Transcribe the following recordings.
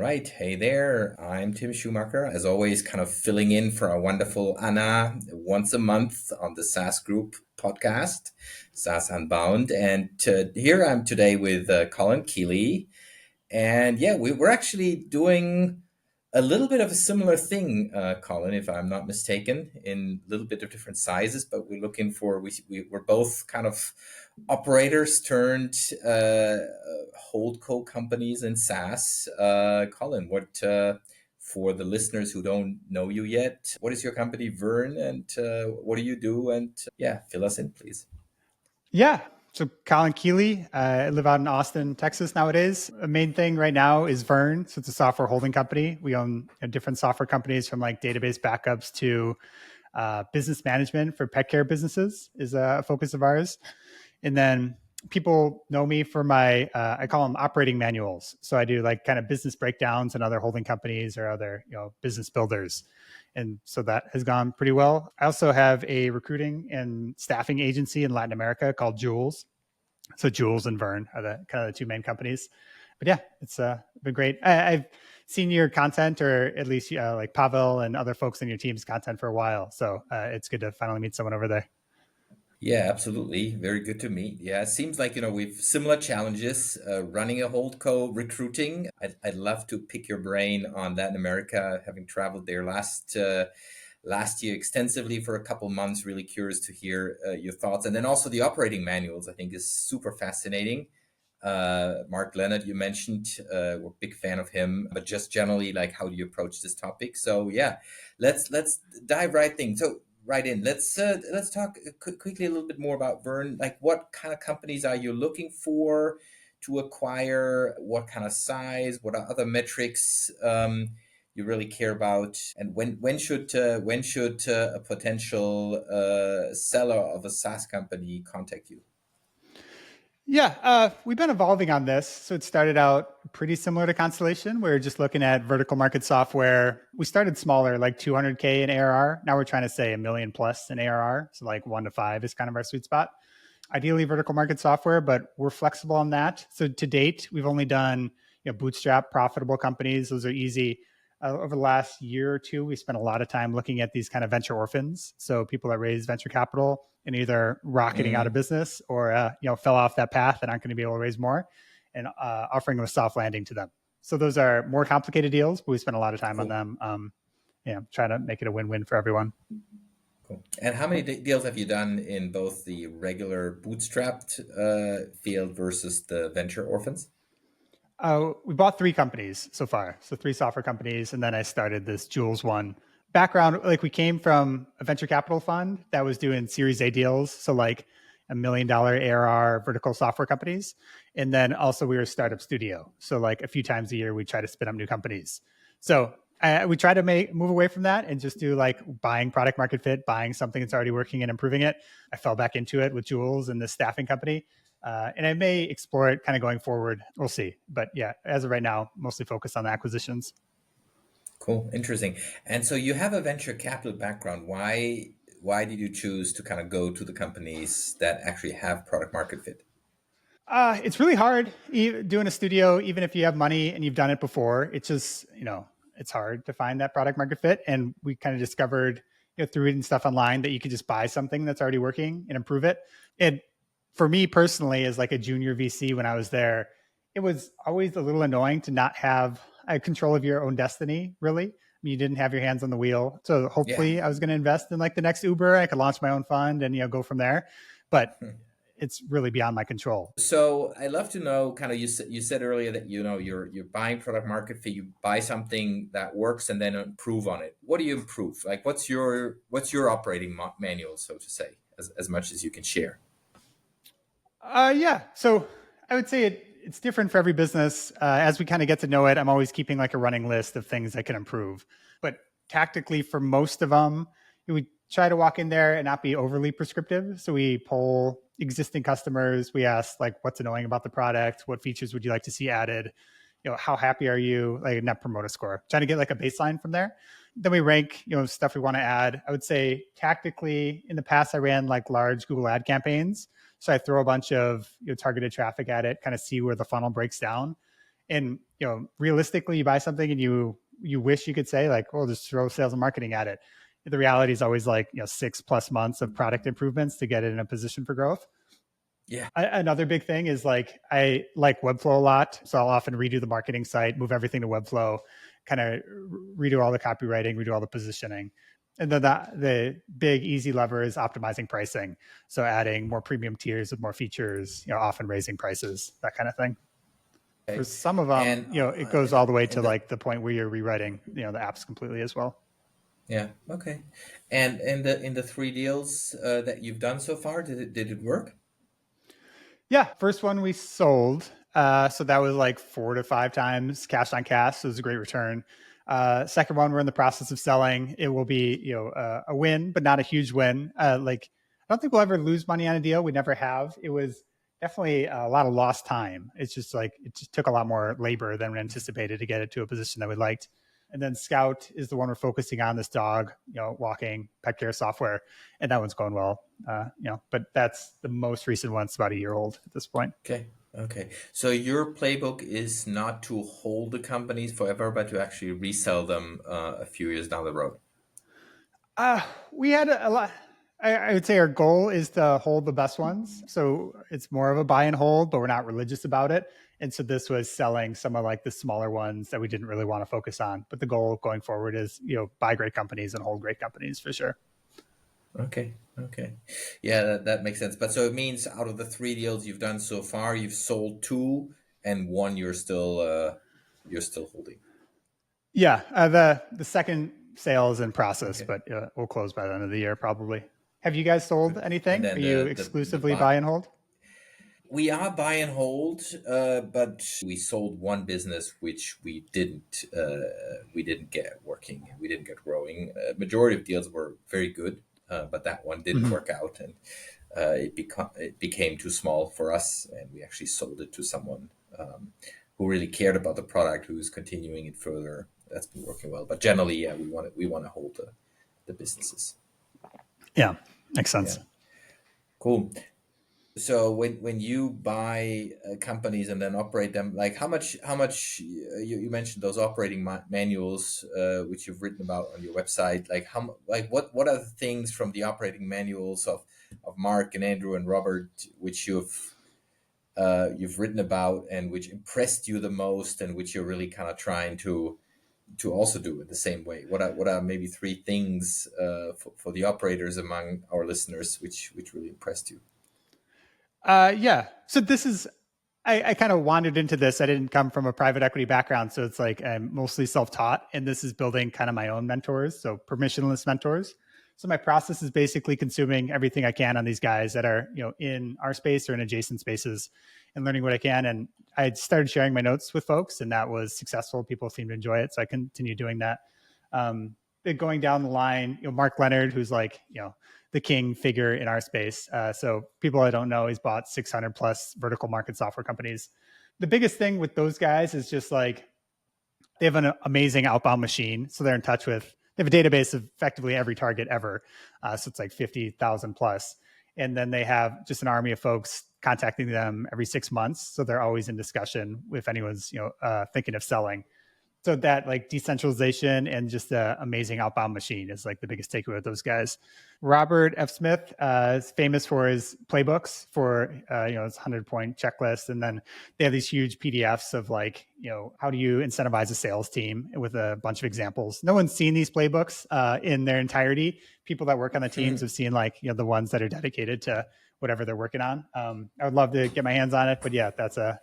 right. Hey there. I'm Tim Schumacher, as always, kind of filling in for our wonderful Anna once a month on the SaaS Group podcast, saas.unbound. And here I'm today with Colin Keeley. And yeah, we're actually doing a little bit of a similar thing, Colin, if I'm not mistaken, in a little bit of different sizes, but we're looking for, we're both kind of operators turned holdco companies in SaaS. Colin, for the listeners who don't know you yet, what is your company, Verne, and what do you do? And yeah, fill us in, please. Yeah. So Colin Keeley, I live out in Austin, Texas nowadays. The main thing right now is Verne. So it's a software holding company. We own different software companies from like database backups to business management for pet care businesses is a focus of ours. And then people know me for my, I call them operating manuals. So I do like kind of business breakdowns and other holding companies or other, business builders. And so that has gone pretty well. I also have a recruiting and staffing agency in Latin America called Jules. So Jules and Verne are the kind of the two main companies. But yeah, it's been great. I've seen your content, or at least like Pavel and other folks in your team's content for a while. So it's good to finally meet someone over there. Yeah, absolutely. Very good to meet. Yeah, it seems like, we've similar challenges running a holdco, recruiting. I'd love to pick your brain on Latin America, having traveled there last year extensively for a couple months. Really curious to hear your thoughts. And then also the operating manuals, I think, is super fascinating. Mark Leonard, you mentioned, we're a big fan of him, but just generally, like, how do you approach this topic? So yeah, let's dive right in. Let's talk quickly a little bit more about Verne. Like, what kind of companies are you looking for to acquire? What kind of size? What are other metrics you really care about? And when should a potential seller of a SaaS company contact you? Yeah, we've been evolving on this. So it started out pretty similar to Constellation. We were just looking at vertical market software. We started smaller, like 200K in ARR. Now we're trying to say a million plus in ARR. So like 1 to 5 is kind of our sweet spot. Ideally vertical market software, but we're flexible on that. So to date, we've only done bootstrap profitable companies. Those are easy. Over the last year or two, we spent a lot of time looking at these kind of venture orphans. So people that raise venture capital and either rocketing out of business or fell off that path and aren't going to be able to raise more, and offering a soft landing to them. So those are more complicated deals, but we spent a lot of time on them. Trying to make it a win-win for everyone. Cool. And how many deals have you done in both the regular bootstrapped field versus the venture orphans? We bought 3 companies so far. So 3 software companies. And then I started this Jules one. Background, like we came from a venture capital fund that was doing Series A deals. So like $1 million ARR vertical software companies. And then also we were a startup studio. So like a few times a year, we try to spin up new companies. So we try to move away from that and just do like buying product market fit, buying something that's already working and improving it. I fell back into it with Jules and the staffing company. And I may explore it kind of going forward. We'll see. But yeah, as of right now, mostly focused on the acquisitions. Cool. Interesting. And so you have a venture capital background. Why did you choose to kind of go to the companies that actually have product market fit? It's really hard doing a studio, even if you have money and you've done it before. It's just, it's hard to find that product market fit. And we kind of discovered through reading stuff online that you could just buy something that's already working and improve it. And for me personally, as like a junior VC when I was there, it was always a little annoying to not have control of your own destiny, really. I mean, you didn't have your hands on the wheel. So hopefully I was going to invest in like the next Uber. I could launch my own fund and, go from there. But it's really beyond my control. So I love to know, kind of, you said earlier that you're buying product market fit. You buy something that works and then improve on it. What do you improve? Like, what's your operating manual, so to say, as much as you can share? Yeah. So I would say it's different for every business. As we kind of get to know it, I'm always keeping like a running list of things I can improve. But tactically, for most of them, we try to walk in there and not be overly prescriptive. So we poll existing customers. We ask like, what's annoying about the product? What features would you like to see added? How happy are you? Like a net promoter score. Trying to get like a baseline from there. Then we rank, stuff we want to add. I would say tactically, in the past, I ran like large Google ad campaigns. So I throw a bunch of targeted traffic at it, kind of see where the funnel breaks down. And realistically, you buy something and you wish you could say like, well, just throw sales and marketing at it. The reality is always like 6+ months of product improvements to get it in a position for growth. Yeah. Another big thing is like I like Webflow a lot, so I'll often redo the marketing site, move everything to Webflow, kind of redo all the copywriting, redo all the positioning. And then the big easy lever is optimizing pricing. So adding more premium tiers with more features, often raising prices, that kind of thing. For Okay. some of them, And it goes all the way to like the point where you're rewriting, the apps completely as well. yeah, okay. And in the three deals that you've done so far, did it work? Yeah, first one we sold. So that was like 4 to 5 times cash on cash. So it was a great return. Second one, we're in the process of selling. It will be, a win, but not a huge win. Like I don't think we'll ever lose money on a deal. We never have. It was definitely a lot of lost time. It's just like it just took a lot more labor than we anticipated to get it to a position that we liked. And then Scout is the one we're focusing on, this dog, walking pet care software, and that one's going well. But that's the most recent one. It's about a year old at this point. Okay. Okay. So your playbook is not to hold the companies forever, but to actually resell them a few years down the road. We had a lot. I would say our goal is to hold the best ones. So it's more of a buy and hold, but we're not religious about it. And so this was selling some of like the smaller ones that we didn't really want to focus on. But the goal going forward is, buy great companies and hold great companies for sure. Okay. Okay. Yeah, that makes sense. But so it means out of the three deals you've done so far, you've sold two, and one you're still holding. Yeah. The second sale is in process, Okay. but we'll close by the end of the year probably. Have you guys sold Good. And anything? Are then you the exclusively buy and hold? we are buy and hold, but we sold one business which we didn't get working. We didn't get growing. Majority of deals were very good, but that one didn't Mm-hmm. work out, and it became too small for us, and we actually sold it to someone who really cared about the product, who is continuing it further. That's been working well. But generally, yeah, we want to hold the businesses. Yeah, makes sense. Yeah, cool. So when you buy companies and then operate them, like how much you mentioned those operating manuals which you've written about on your website, like what are the things from the operating manuals of Mark and Andrew and Robert which you've written about and which impressed you the most, and which you're really kind of trying to also do it the same way? What are maybe three things for the operators among our listeners which really impressed you? Yeah. So this is, I kind of wandered into this. I didn't come from a private equity background. So it's like I'm mostly self taught. And this is building kind of my own mentors. So permissionless mentors. So my process is basically consuming everything I can on these guys that are, in our space or in adjacent spaces, and learning what I can. And I started sharing my notes with folks, and that was successful. People seemed to enjoy it. So I continue doing that. Um, Going down the line, Mark Leonard, who's like, the king figure in our space. So people I don't know, he's bought 600 plus vertical market software companies. The biggest thing with those guys is just like they have an amazing outbound machine. So they're in touch with, they have a database of effectively every target ever. So it's like 50,000 plus. And then they have just an army of folks contacting them every 6 months. So they're always in discussion if anyone's, thinking of selling. So that like decentralization and just the amazing outbound machine is like the biggest takeaway with those guys. Robert F. Smith is famous for his playbooks for his 100-point checklist, and then they have these huge PDFs of like how do you incentivize a sales team with a bunch of examples. No one's seen these playbooks in their entirety. People that work on the teams have seen like the ones that are dedicated to whatever they're working on. I would love to get my hands on it, but yeah, that's a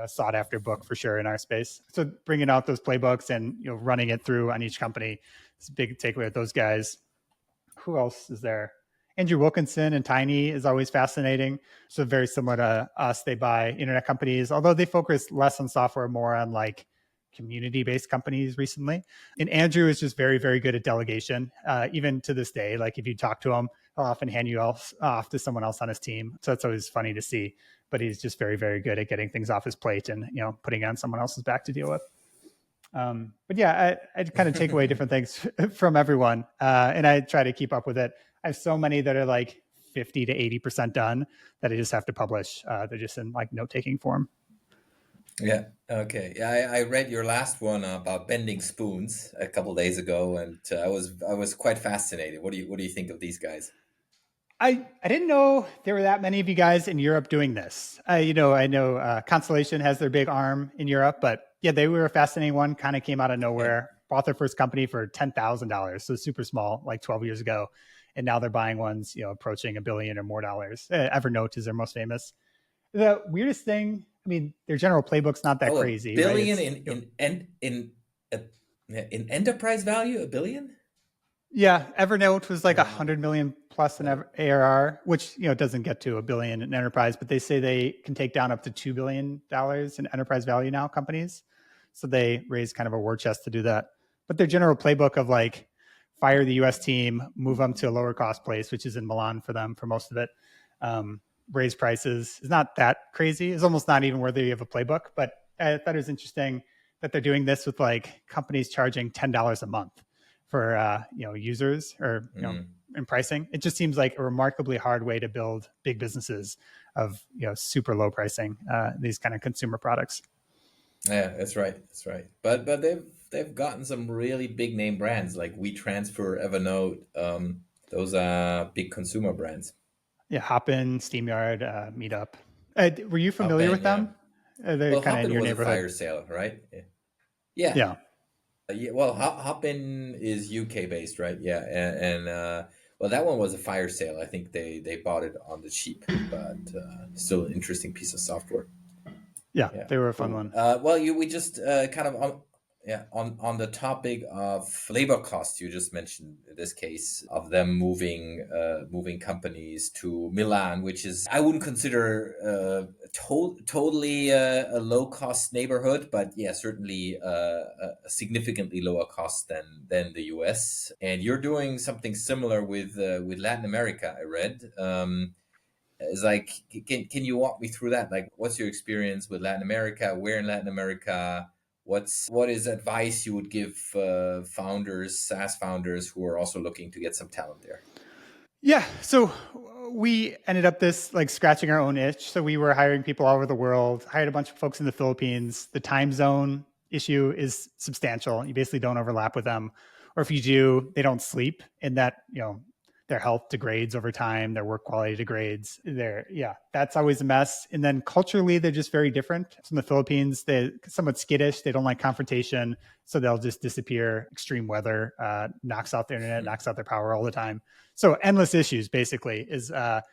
sought after book for sure in our space. So bringing out those playbooks and running it through on each company is a big takeaway with those guys. Who else is there? Andrew Wilkinson and Tiny is always fascinating. So very similar to us, they buy internet companies, although they focus less on software, more on like community-based companies recently. And Andrew is just very, very good at delegation. Even to this day, like if you talk to him, he'll often hand you off to someone else on his team. So it's always funny to see. But he's just very, very good at getting things off his plate and putting it on someone else's back to deal with. But yeah, I kind of take away different things from everyone, and I try to keep up with it. I have so many that are like 50 to 80% done that I just have to publish. They're just in like note taking form. Yeah. Okay. Yeah, I read your last one about bending spoons a couple days ago, and I was quite fascinated. What do you think of these guys? I didn't know there were that many of you guys in Europe doing this. I know Constellation has their big arm in Europe, but yeah, they were a fascinating one. Kind of came out of Yeah. nowhere. Bought their first company for $10,000, so super small, like 12 years ago, and now they're buying ones, approaching a billion or more dollars. Evernote is their most famous. The weirdest thing, I mean, their general playbook's not that Oh, a crazy, right? billion It's uh, in enterprise value, a billion? Yeah, Evernote was like Wow. 100 million plus in Wow. ARR, which doesn't get to a billion in enterprise, but they say they can take down up to $2 billion in enterprise value now. Companies, so they raise kind of a war chest to do that. But their general playbook of like fire the U.S. team, move them to a lower cost place, which is in Milan for them for most of it, um, raise prices is not that crazy. It's almost not even worthy of a playbook. But I thought it was interesting that they're doing this with like companies charging $10 a month for users or Mm. in pricing. It just seems like a remarkably hard way to build big businesses of super low pricing these kind of consumer products. Yeah, that's right. That's right. But they've gotten some really big name brands like WeTransfer, Evernote. Those are big consumer brands. Yeah, Hopin, SteamYard, Meetup. Were you familiar with Hopin, yeah. them? They're Well, kind of in Hopin your was a neighborhood. fire sale, right? Yeah. Yeah. Yeah, Yeah, well, Hopin is UK based, right? Yeah, and well, that one was a fire sale. I think they bought it on the cheap, but still an interesting piece of software. yeah, Yeah, they were a fun cool. one. Well, we just kind of on the topic of labor costs. You just mentioned this case of them moving companies to Milan, which is I wouldn't consider totally a low cost neighborhood, but yeah, certainly a significantly lower cost than the U.S. And you're doing something similar with Latin America. I read. Is like, can you walk me through that? Like, what's your experience with Latin America? Where in Latin America? What is advice you would give founders, SaaS founders who are also looking to get some talent there? Yeah. So we ended up this like scratching our own itch. So we were hiring people all over the world, hired a bunch of folks in the Philippines. The time zone issue is substantial. You basically don't overlap with them. Or if you do, they don't sleep in that, their health degrades over time, their work quality degrades. Yeah, that's always a mess. And then culturally, they're just very different. So in the Philippines, they're somewhat skittish. They don't like confrontation. So they'll just disappear. Extreme weather knocks out their internet, knocks out their power all the time. So endless issues basically is and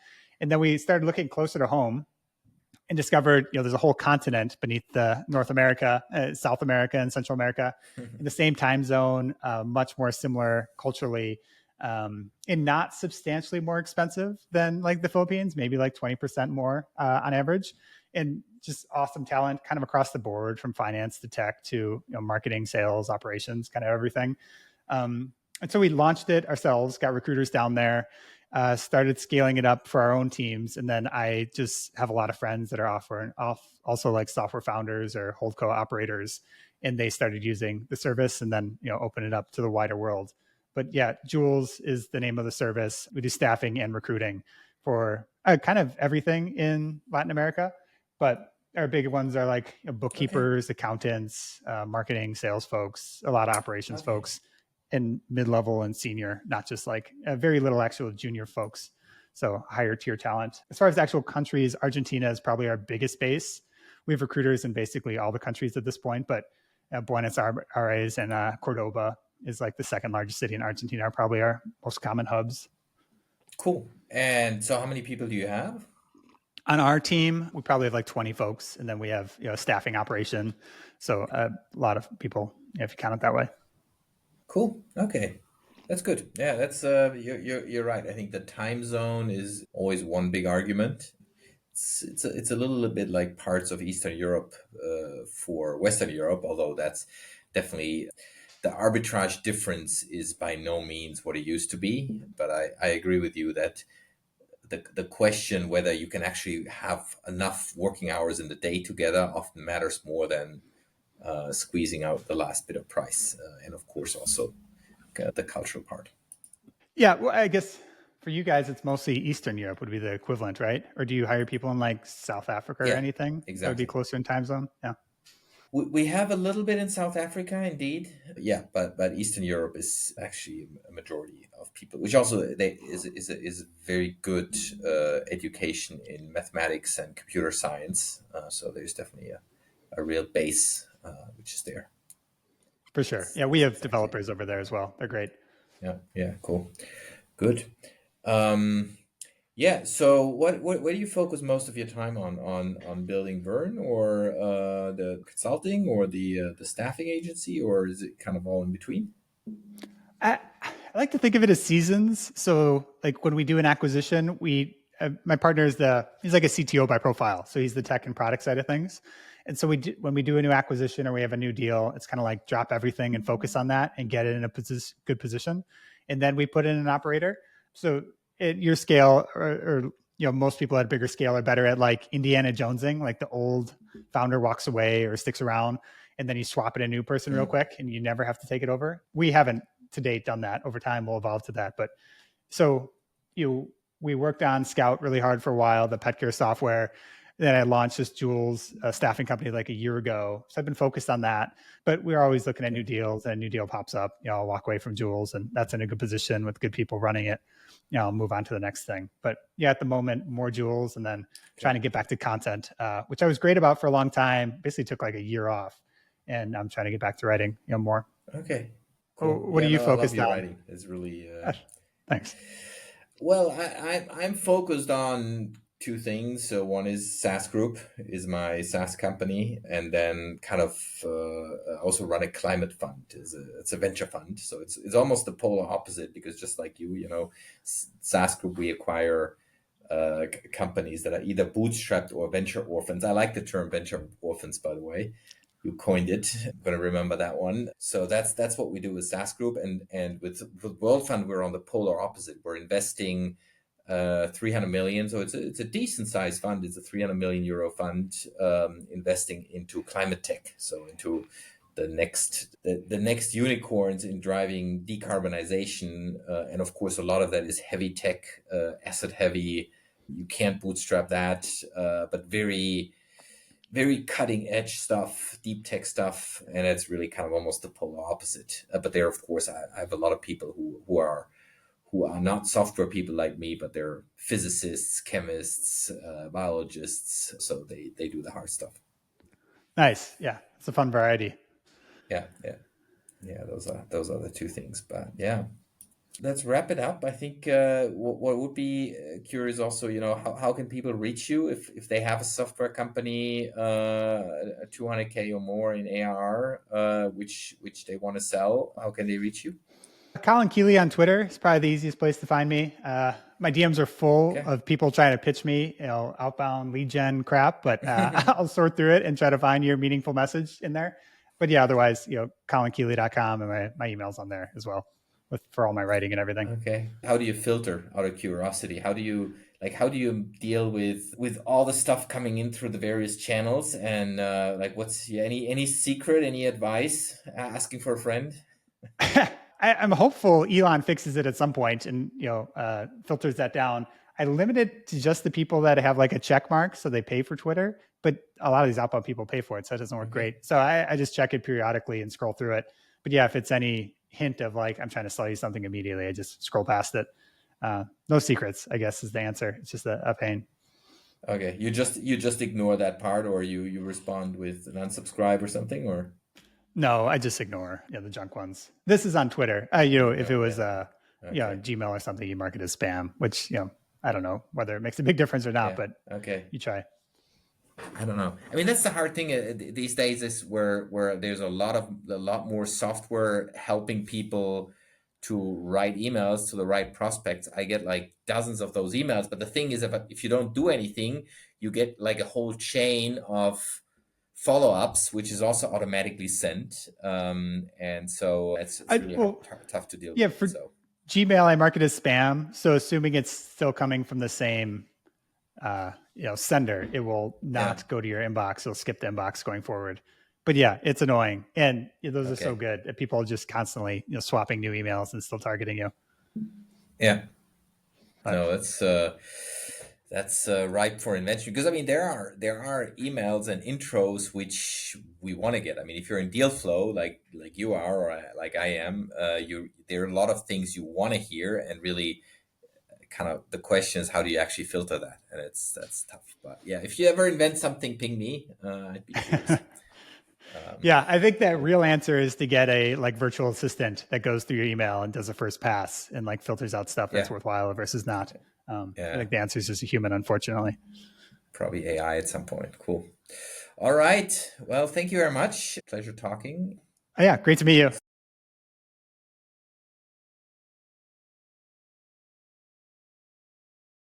then we started looking closer to home and discovered there's a whole continent beneath the North America, South America, and Central America in the same time zone, much more similar culturally, and not substantially more expensive than like the Philippines, maybe like 20% more on average, and just awesome talent kind of across the board from finance to tech to marketing, sales, operations, kind of everything. And so we launched it ourselves, got recruiters down there, started scaling it up for our own teams. And then I just have a lot of friends that are also like software founders or holdco operators. And they started using the service and then, open it up to the wider world. But yeah, Jules is the name of the service. We do staffing and recruiting for kind of everything in Latin America. But our big ones are like Okay. bookkeepers, accountants, marketing, sales folks, a lot of operations Okay. folks, and mid-level and senior, not just like very little actual junior folks. So higher tier talent. As far as actual countries, Argentina is probably our biggest base. We have recruiters in basically all the countries at this point, but Buenos Aires and Cordoba is like the second largest city in Argentina, are probably our most common hubs. Cool. And so, how many people do you have? On our team, we probably have like 20 folks, and then we have a staffing operation. So a lot of people, if you count it that way. Cool. Okay. That's good. Yeah, that's you're right. I think the time zone is always one big argument. It's a little bit like parts of Eastern Europe for Western Europe, although that's definitely the arbitrage difference is by no means what it used to be. But I agree with you that the question whether you can actually have enough working hours in the day together often matters more than squeezing out the last bit of price, and of course also the cultural part. Yeah, well, I guess for you guys, it's mostly Eastern Europe would be the equivalent, right? Or do you hire people in like South Africa or Yeah, anything that would be exactly. closer in time zone? Yeah. We have a little bit in South Africa, indeed. Yeah, but Eastern Europe is actually a majority of people, which also is very good education in mathematics and computer science. So there's definitely a real base which is there. For sure. Yeah, we That's have exactly it. developers over there as well. They're great. Yeah, yeah, cool, good. Um, Yeah. So, what do you focus most of your time on building Verne, or the consulting, or the staffing agency, or is it kind of all in between? I like to think of it as seasons. So, like when we do an acquisition, my partner is he's like a CTO by profile, so he's the tech and product side of things. And so when we do a new acquisition or we have a new deal, it's kind of like drop everything and focus on that and get it in a good position, and then we put in an operator. So at your scale, or most people at a bigger scale are better at like Indiana Jonesing, like the old founder walks away or sticks around, and then you swap in a new person real Mm, quick, and you never have to take it over. We haven't to date done that. Over time we'll evolve to that. But so you we worked on Scout really hard for a while, the pet care software. Then I launched this Jules staffing company like a year ago. So I've been focused on that. But we're always looking at new okay. deals, and a new deal pops up. I'll walk away from Jules, and that's in a good position with good people running it. I'll move on to the next thing. But yeah, at the moment, more Jules, and then trying Okay. to get back to content, which I was great about for a long time. Basically took like a year off, and I'm trying to get back to writing, more. Okay. Cool. What are Yeah. you No, I love focused your on? writing. It's really. Thanks. Well, I'm focused on two things. So one is SaaS Group is my SaaS company, and then kind of also run a climate fund. It's a venture fund, so it's almost the polar opposite, because just like SaaS Group, we acquire companies that are either bootstrapped or venture orphans. I like the term venture orphans, by the way. You coined it. I'm going to remember that one. So that's what we do with SaaS Group, and with World Fund, we're on the polar opposite. We're investing 300 million. So it's a decent sized fund. It's a 300 million euro fund, investing into climate tech. So into the next unicorns in driving decarbonization, and of course a lot of that is heavy tech, asset heavy. You can't bootstrap that, but very cutting edge stuff, deep tech stuff, and it's really kind of almost the polar opposite. But there, of course, I have a lot of people who are not software people like me, but they're physicists, chemists, biologists. So they do the hard stuff. Nice. Yeah, it's a fun variety. Yeah, yeah, yeah. Those are the two things. But yeah, let's wrap it up. I think what would be curious also, how can people reach you if they have a software company, 200K or more in ARR, which they want to sell? How can they reach you? Colin Keeley on Twitter is probably the easiest place to find me. My DMs are full Okay. of people trying to pitch me, outbound lead gen crap, but I'll sort through it and try to find your meaningful message in there. But yeah, otherwise, colinkeeley.com, and my email's on there as well for all my writing and everything. Okay. How do you filter, out of curiosity? How do you deal with all the stuff coming in through the various channels, and what's, yeah, any secret, any advice? Asking for a friend? I'm hopeful Elon fixes it at some point and filters that down. I limit it to just the people that have like a check mark, so they pay for Twitter. But a lot of these outbound people pay for it, so it doesn't work Okay. great. So I just check it periodically and scroll through it. But yeah, if it's any hint of like I'm trying to sell you something immediately, I just scroll past it. No secrets, I guess, is the answer. It's just a pain. Okay. You just ignore that part, or you respond with an unsubscribe or something, or No, I just ignore the junk ones. This is on Twitter. If it ignore. was Yeah. Okay. Gmail or something, you mark it as spam, which I don't know whether it makes a big difference or not, Yeah. but Okay. you try. I don't know. I mean, that's the hard thing these days, is where there's a lot more software helping people to write emails to the right prospects. I get like dozens of those emails, but the thing is, if you don't do anything, you get like a whole chain of follow-ups, which is also automatically sent, and so it's I really well, tough to deal yeah, with. for So Gmail, I mark it as spam. So assuming it's still coming from the same sender, it will yeah, not go to your inbox. It'll skip the inbox going forward. But yeah, it's annoying, and those are so okay, good that people are just constantly swapping new emails and still targeting you. yeah. But No, That's ripe for invention, because I mean there are emails and intros which we want to get. I mean, if you're in deal flow like you are, or like I am, you there are a lot of things you want to hear, and really kind of the question is how do you actually filter that, and that's tough. But yeah, if you ever invent something, ping me. I'd be curious. Yeah, I think that Cool. real answer is to get a like virtual assistant that goes through your email and does a first pass and like filters out stuff that's Yeah, worthwhile versus not. I yeah, think the answer is just a human, unfortunately. probably AI at some point. Cool. All right. Well, thank you very much. Pleasure talking. Oh, yeah, great to meet you.